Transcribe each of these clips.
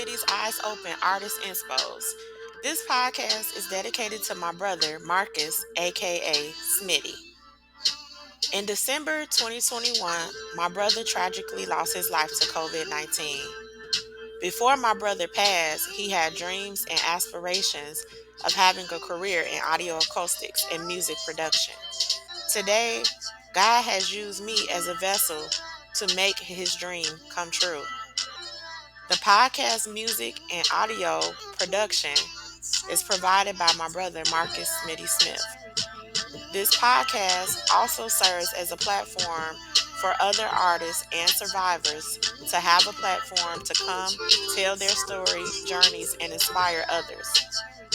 Smitty's Eyes Open Artist Inspos. This podcast is dedicated to my brother, Marcus, aka Smitty. In December 2021, my brother tragically lost his life to COVID-19. Before my brother passed, he had dreams and aspirations of having a career in audio acoustics and music production. Today, God has used me as a vessel to make his dream come true. The podcast music and audio production is provided by my brother Marcus Smitty Smith. This podcast also serves as a platform for other artists and survivors to have a platform to come, tell their story, journeys, and inspire others.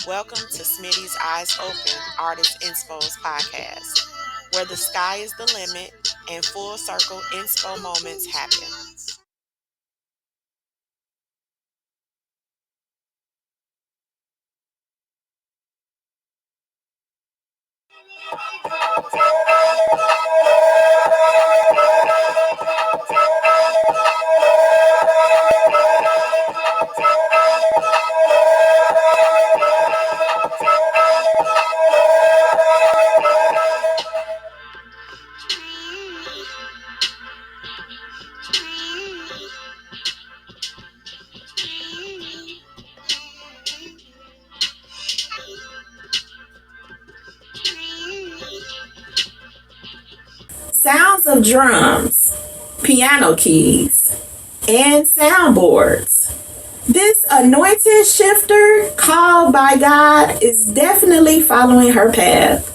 Welcome to Smitty's Eyes Open Artist Inspos podcast, where the sky is the limit and full circle inspo moments happen. Sounds of drums, piano keys, and soundboards. This anointed shifter called by God is definitely following her path.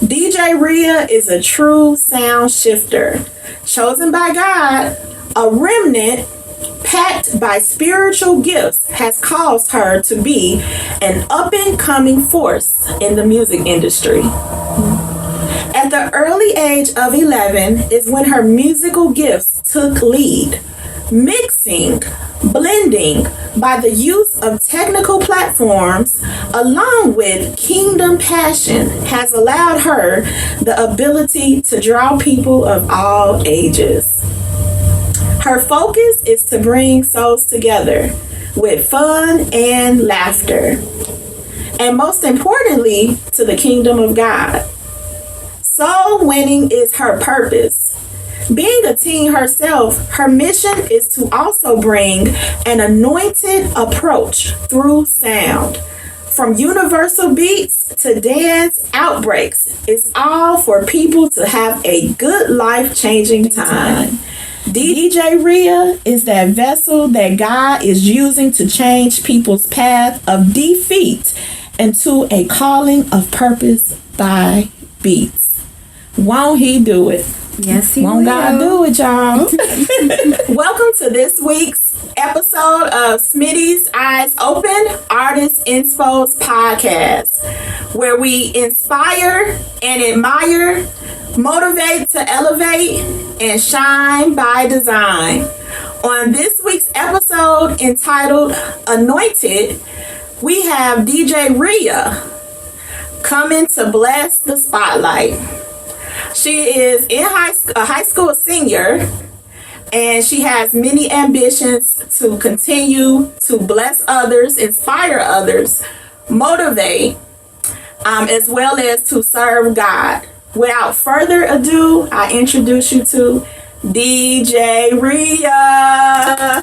DJ Riya is a true sound shifter, chosen by God. A remnant packed by spiritual gifts has caused her to be an up-and-coming force in the music industry. At the early age of 11 is when her musical gifts took lead. Mixing, blending by the use of technical platforms, along with kingdom passion, has allowed her the ability to draw people of all ages. Her focus is to bring souls together with fun and laughter, and most importantly, to the kingdom of God. Soul winning is her purpose. Being a teen herself, her mission is to also bring an anointed approach through sound. From universal beats to dance outbreaks, it's all for people to have a good life-changing time. DJ Riya is that vessel that God is using to change people's path of defeat into a calling of purpose by beats. Won't he do it? Yes, he Won't will. God do it, y'all? Welcome to this week's episode of Smitty's Eyes Open Artist Inspos podcast, where we inspire and admire, motivate to elevate, and shine by design. On this week's episode entitled Anointed, we have DJ Riya coming to bless the spotlight. She is a high school senior, and she has many ambitions to continue to bless others, inspire others, motivate, as well as to serve God. Without further ado, I introduce you to DJ Riya.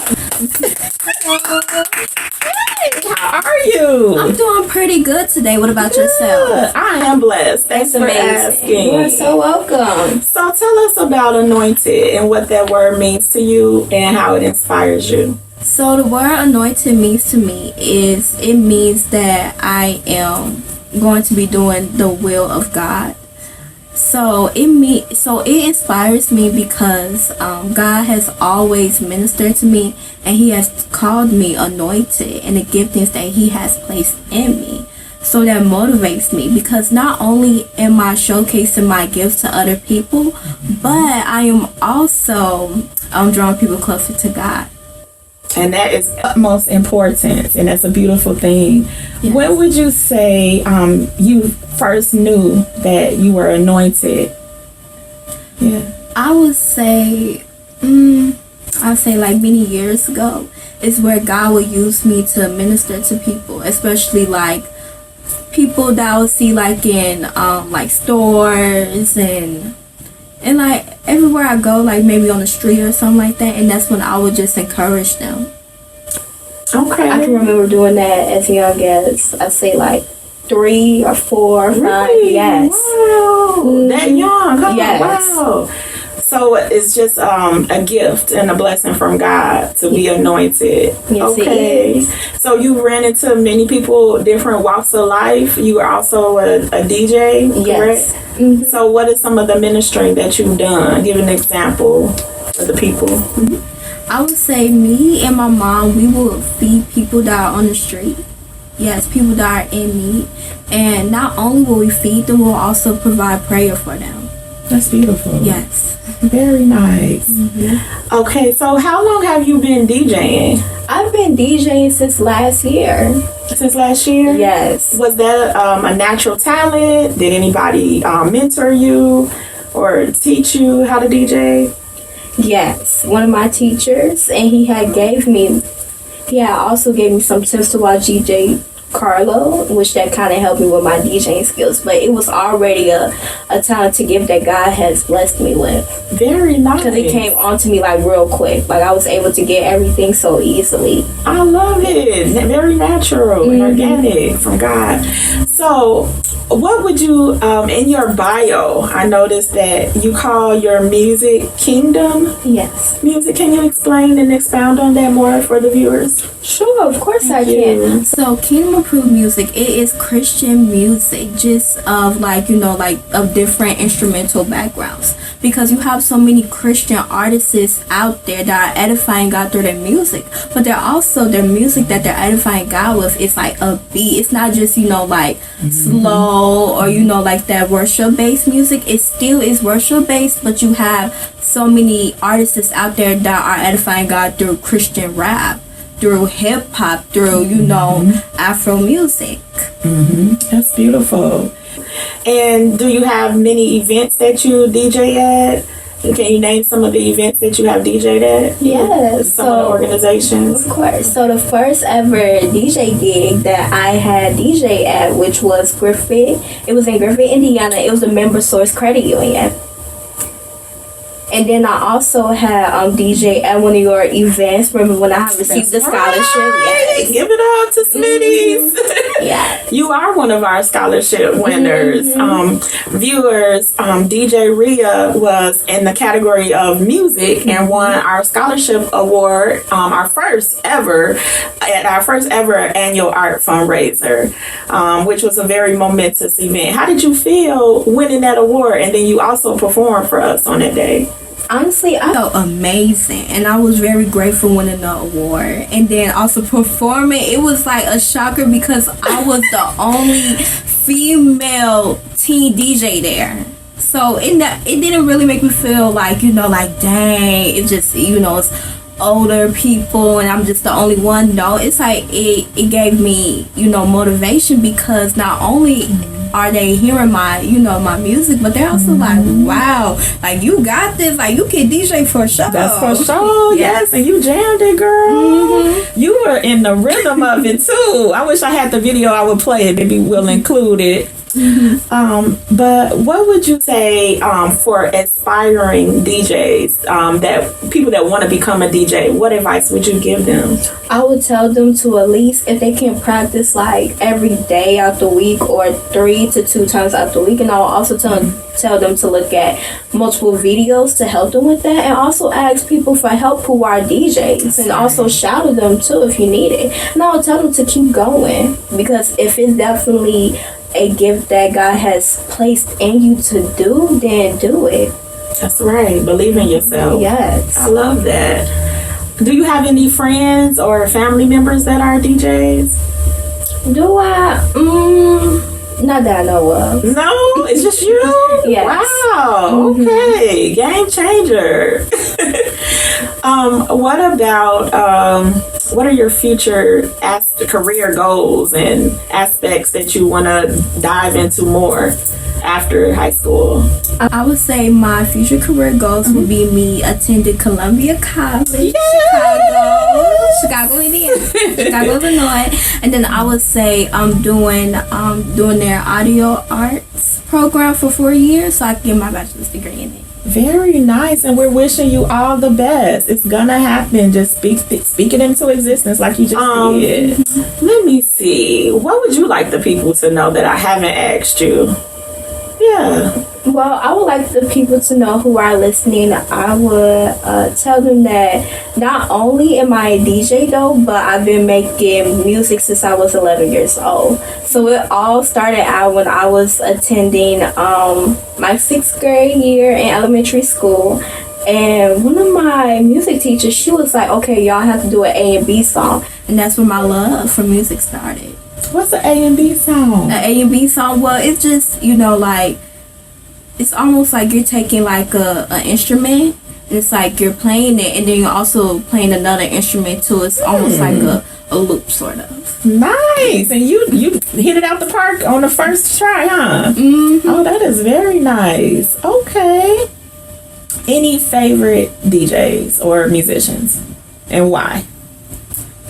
Hey, how are you? I'm doing pretty good today. What about yourself? I am blessed. Thanks for asking. You're so welcome. So tell us about Anointed and what that word means to you and how it inspires you. So the word anointed means to me is it means that I am going to be doing the will of God. So it inspires me because God has always ministered to me, and he has called me anointed and the giftings that he has placed in me. So that motivates me because not only am I showcasing my gifts to other people, but I am also drawing people closer to God. And that is utmost importance, and that's a beautiful thing. Yes. When would you say you first knew that you were anointed? Yeah, I would say like many years ago. is where God will use me to minister to people, especially like people that I'll see like in like stores and like everywhere I go, like maybe on the street or something like that, and that's when I would just encourage them. Okay. I can remember doing that as young as I say like 3 or 4 or 5. Really? Yes. Wow. That young, huh? Yes. Wow. So it's just a gift and a blessing from God to be anointed. Yes, okay. it is. So you ran into many people, different walks of life. You are also a DJ, correct? Yes. So what is some of the ministering that you've done? Give an example for the people. I would say me and my mom, we will feed people that are on the street. Yes, people that are in need. And not only will we feed them, we'll also provide prayer for them. That's beautiful. Yes. Very nice. Okay, so how long have you been DJing? I've been DJing since last year. Since last year? Yes. Was that a natural talent? Did anybody mentor you or teach you how to DJ? Yes. One of my teachers, and he had also gave me some tips to watch DJ Carlo, which that kind of helped me with my DJing skills. But it was already a talented gift that God has blessed me with. Very nice. Because it came onto me like real quick. Like I was able to get everything so easily. I love it. Very natural and organic from God. So what would you, in your bio, I noticed that you call your music Kingdom Yes. Music. Can you explain and expound on that more for the viewers? Sure, of course I can. So Kingdom Approved Music, it is Christian music, just of like, like of different instrumental backgrounds. Because you have so many Christian artists out there that are edifying God through their music. But they're also, their music that they're edifying God with is like a beat. It's not just, like slow or, like that worship-based music. It still is worship-based, but you have so many artists out there that are edifying God through Christian rap, through hip-hop, through, Afro music. That's beautiful. And do you have many events that you DJ at? Can you name some of the events that you have DJed at? Yes. Some of the organizations. Of course. So the first ever DJ gig that I had DJ at, which was Griffith. It was in Griffith, Indiana. It was a member source credit union. And then I also had DJ at one of your events. Remember when I received the scholarship? Right. Yes. Give it up to Smitty. Yeah. You are one of our scholarship winners. Viewers, DJ Riya was in the category of music and won our scholarship award, our first ever annual art fundraiser, which was a very momentous event. How did you feel winning that award? And then you also performed for us on that day. Honestly, I felt amazing, and I was very grateful winning the award. And then also performing, it was like a shocker because I was the only female teen DJ there. So it didn't really make me feel like, like dang, it just, it's older people and I'm just the only one. No, it's like it gave me, motivation because not only are they hearing my, my music, but they're also like, wow, like you got this, like you can DJ for sure. That's for sure. Yes, and you jammed it, girl. You were in the rhythm of it too. I wish I had the video. I would play it. Maybe we'll include it. But what would you say for aspiring DJs, that people that want to become a DJ, what advice would you give them? I would tell them to at least, if they can practice like every day out the week or 3 to 2 times out the week, and I will also tell them to look at multiple videos to help them with that, and also ask people for help who are DJs, and also shout at them too if you need it. And I will tell them to keep going, because if it's definitely a gift that God has placed in you to do, then do it. That's right. Believe in yourself. Yes. I love that. Do you have any friends or family members that are DJs? Do I? Not that I know of. No? It's just you? Yes. Wow. Okay. Game changer. What about what are your future career goals and aspects that you want to dive into more after high school? I would say my future career goals would be me attending Columbia College, Chicago, Indiana, Chicago, Illinois, and then I would say I'm doing their audio arts program for 4 years, so I can get my bachelor's degree in it. Very nice, and we're wishing you all the best. It's gonna happen. Just speak it into existence, like you just did. Let me see. What would you like the people to know that I haven't asked you? Yeah. Well, I would like the people to know who are listening. I would tell them that not only am I a DJ though, but I've been making music since I was 11 years old. So it all started out when I was attending my 6th grade year in elementary school. And one of my music teachers, she was like, okay, y'all have to do an A and B song. And that's where my love for music started. What's an A and B song? An A and B song, well, it's just, like, it's almost like you're taking like a instrument. It's like you're playing it and then you're also playing another instrument too. It's almost like a loop sort of. Nice. And you hit it out the park on the first try, huh? Mm-hmm. Oh, that is very nice. Okay. Any favorite DJs or musicians and why?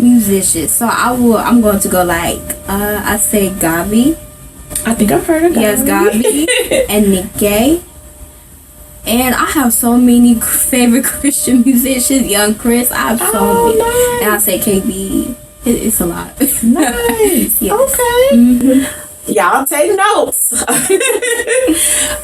Musicians. So I'm going to go like I say Gabi. I think I've heard of Gabi. Yes, Gabi and Nikkei. And I have so many favorite Christian musicians. Young Chris, I have so many. Nice. And I say KB. It's a lot. Nice. Yes. Okay. Mm-hmm. Y'all take notes.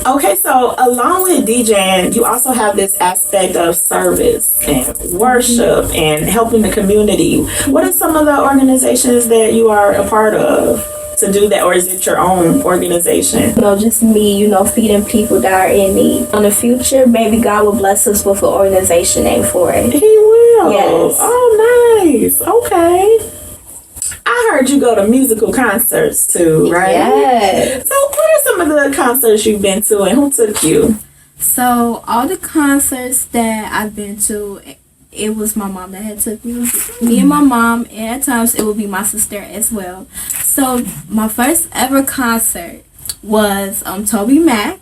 Okay, so along with DJing, you also have this aspect of service and worship and helping the community. What are some of the organizations that you are a part of to do that, or is it your own organization? Just me, feeding people that are in need. In the future, maybe God will bless us with an organization name for it. He will. Yes. Oh, nice. Okay. I heard you go to musical concerts too, right? Yes. So what are some of the concerts you've been to and who took you? So all the concerts that I've been to, it was my mom that had took me. Me and my mom, and at times it would be my sister as well. So my first ever concert was Toby Mac,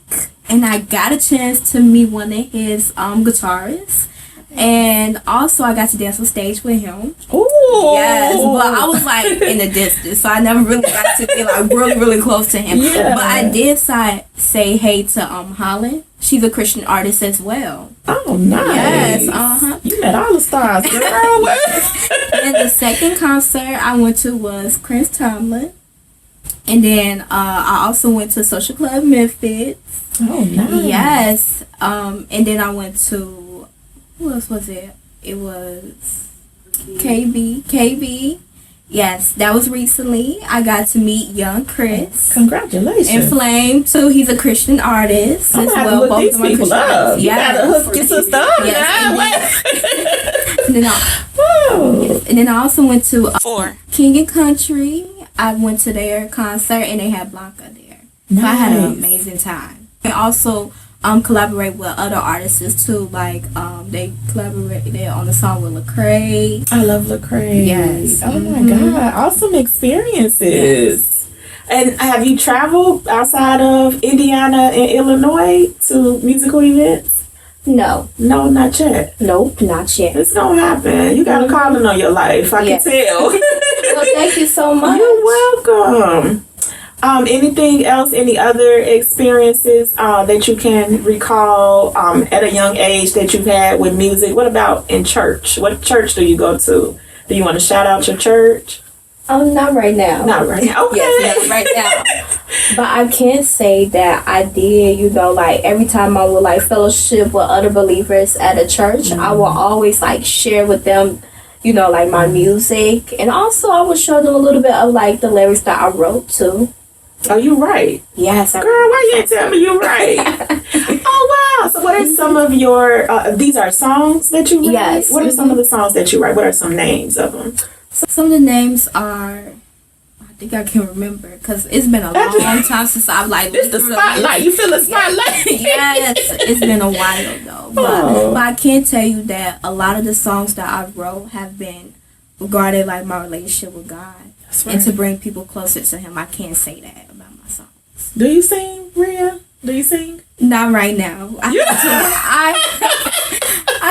and I got a chance to meet one of his guitarists. And also I got to dance on stage with him. Ooh. Yes, but I was like in the distance, so I never really got to be like really, really close to him. Yeah. But I did say hey to Holland. She's a Christian artist as well. Oh, nice. Yes, You met all the stars, girl. And the second concert I went to was Chris Tomlin. And then I also went to Social Club Memphis. Oh, nice. Yes. And then I went to, who else was it? It was KB. Yes, that was recently. I got to meet young Chris. Congratulations. And Flame too. He's a Christian artist I'm as gonna well. look Both these of them are people Christian up. artists. You gotta hook your sister up Yes, now. and then I also went to 4. King and Country. I went to their concert and they had Blanca there. Nice. So I had an amazing time. And also collaborate with other artists too. Like they collaborated on the song with Lecrae. I love Lecrae. Yes. Oh my God. Awesome experiences. Yes. And have you traveled outside of Indiana and Illinois to musical events? No, not yet. Nope, not yet. It's gonna happen. You got a calling on your life. I can tell. Well, thank you so much. You're welcome. Anything else? Any other experiences that you can recall at a young age that you've had with music? What about in church? What church do you go to? Do you want to shout out your church? Not right now. Not right now. Okay. Yes, not right now. But I can say that I did, like every time I would like fellowship with other believers at a church, I will always like share with them, like my music. And also I would show them a little bit of like the lyrics that I wrote too. Oh, you right. Yes. Girl, why you ain't tell me you right? Oh, wow. So what are some of your, these are songs that you write? Yes. What are some of the songs that you write? What are some names of them? Some of the names are, I think I can remember because it's been a long time since I've like. This the spotlight. You feel the spotlight? Yes, it's been a while though. But I can tell you that a lot of the songs that I wrote have been regarding like my relationship with God That's and right. to bring people closer to Him. I can't say that about my song. Do you sing, Rhea? Do you sing? Not right now. I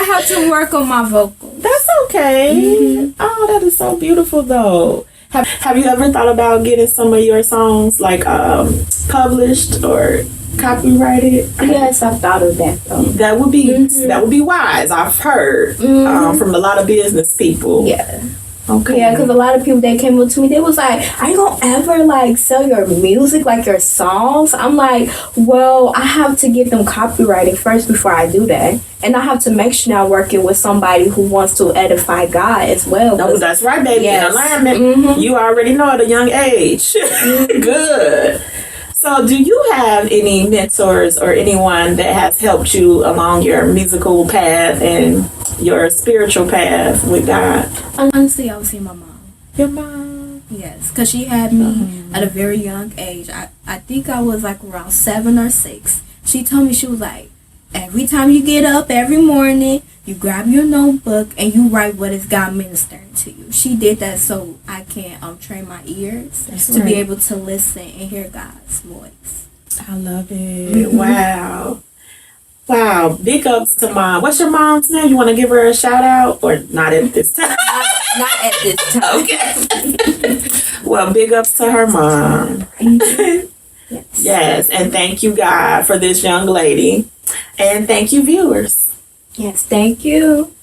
have to work on my vocal. That's okay. Oh, that is so beautiful, though. Have you ever thought about getting some of your songs like published or copyrighted? Yes, I've thought of that though. That would be wise. I've heard from a lot of business people. Yeah. Okay. Yeah, because a lot of people that came up to me, they was like, "Are you gonna ever like sell your music, like your songs?" I'm like, "Well, I have to get them copyrighted first before I do that, and I have to make sure I'm working with somebody who wants to edify God as well." No, that's right, baby. Yes. In alignment. You already know at a young age. Good. So, do you have any mentors or anyone that has helped you along your musical path and your spiritual path with God? Honestly, I would say my mom. Your mom. Yes, because she had me at a very young age. I think I was like around 7 or 6. She told me, she was like, every time you get up every morning, you grab your notebook and you write what is God ministering to you. She did that so I can train my ears to be able to listen and hear God's voice. I love it. Wow. Wow. Big ups to mom. What's your mom's name? You want to give her a shout out or not at this time? Not at this time. Okay. Well, big ups to her mom. Yes. Yes. And thank you, God, for this young lady. And thank you, viewers. Yes, thank you.